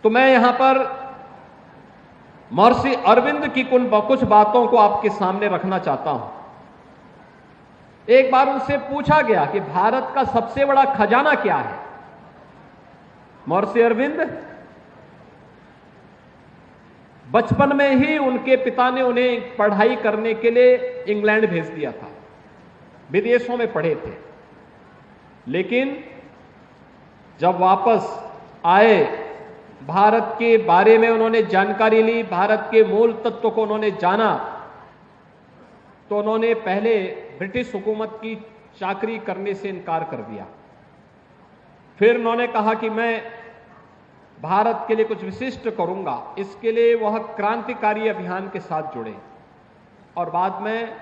तो मैं यहां पर महर्षि अरविंद की कुछ बातों को आपके सामने रखना चाहता हूं। एक बार उनसे पूछा गया कि भारत का सबसे बड़ा खजाना क्या है। महर्षि अरविंद बचपन में ही उनके पिता ने उन्हें पढ़ाई करने के लिए इंग्लैंड भेज दिया था, विदेशों में पढ़े थे। लेकिन जब वापस आए, भारत के बारे में उन्होंने जानकारी ली, भारत के मूल तत्व को उन्होंने जाना, तो उन्होंने पहले ब्रिटिश हुकूमत की चाकरी करने से इनकार कर दिया। फिर उन्होंने कहा कि मैं भारत के लिए कुछ विशिष्ट करूंगा। इसके लिए वह क्रांतिकारी अभियान के साथ जुड़े और बाद में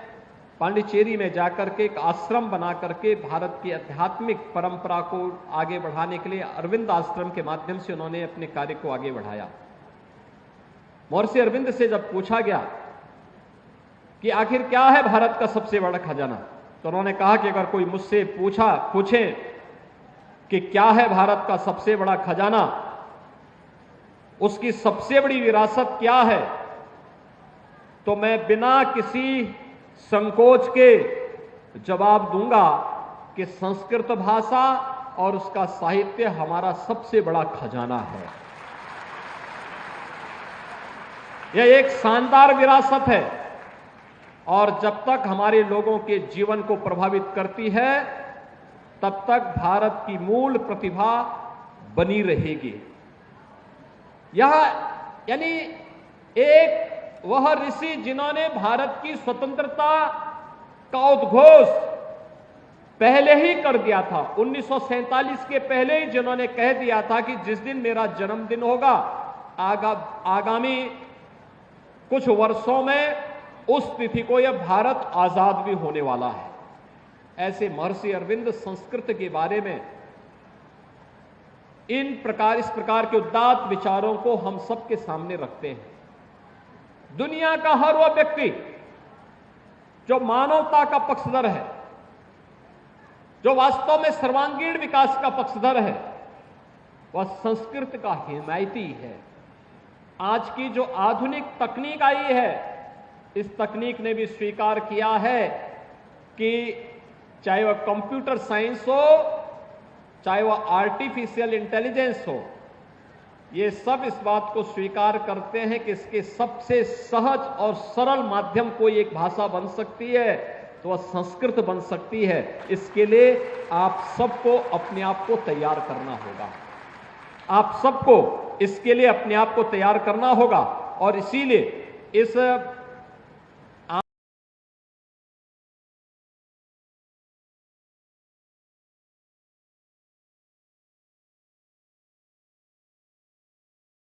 पांडिचेरी में जाकर के एक आश्रम बना करके भारत की आध्यात्मिक परंपरा को आगे बढ़ाने के लिए अरविंद आश्रम के माध्यम से उन्होंने अपने कार्य को आगे बढ़ाया। महर्षि अरविंद से जब पूछा गया कि आखिर क्या है भारत का सबसे बड़ा खजाना, तो उन्होंने कहा कि अगर कोई मुझसे पूछे कि क्या है भारत का सबसे बड़ा खजाना, उसकी सबसे बड़ी विरासत क्या है, तो मैं बिना किसी संकोच के जवाब दूंगा कि संस्कृत भाषा और उसका साहित्य हमारा सबसे बड़ा खजाना है। यह एक शानदार विरासत है और जब तक हमारे लोगों के जीवन को प्रभावित करती है, तब तक भारत की मूल प्रतिभा बनी रहेगी। यह यानी एक वह ऋषि जिन्होंने भारत की स्वतंत्रता का उद्घोष पहले ही कर दिया था, 1947 के पहले ही जिन्होंने कह दिया था कि जिस दिन मेरा जन्मदिन होगा, आगामी कुछ वर्षों में उस तिथि को यह भारत आजाद भी होने वाला है। ऐसे महर्षि अरविंद संस्कृत के बारे में इस प्रकार के उदात्त विचारों को हम सबके सामने रखते हैं। दुनिया का हर वह व्यक्ति जो मानवता का पक्षधर है, जो वास्तव में सर्वांगीण विकास का पक्षधर है, वह संस्कृत का हिमायती है। आज की जो आधुनिक तकनीक आई है, इस तकनीक ने भी स्वीकार किया है कि चाहे वह कंप्यूटर साइंस हो, चाहे वह आर्टिफिशियल इंटेलिजेंस हो, ये सब इस बात को स्वीकार करते हैं कि इसके सबसे सहज और सरल माध्यम कोई एक भाषा बन सकती है तो वह संस्कृत बन सकती है। इसके लिए आप सबको अपने आप को तैयार करना होगा। आप सबको इसके लिए अपने आप को तैयार करना होगा और इसीलिए इस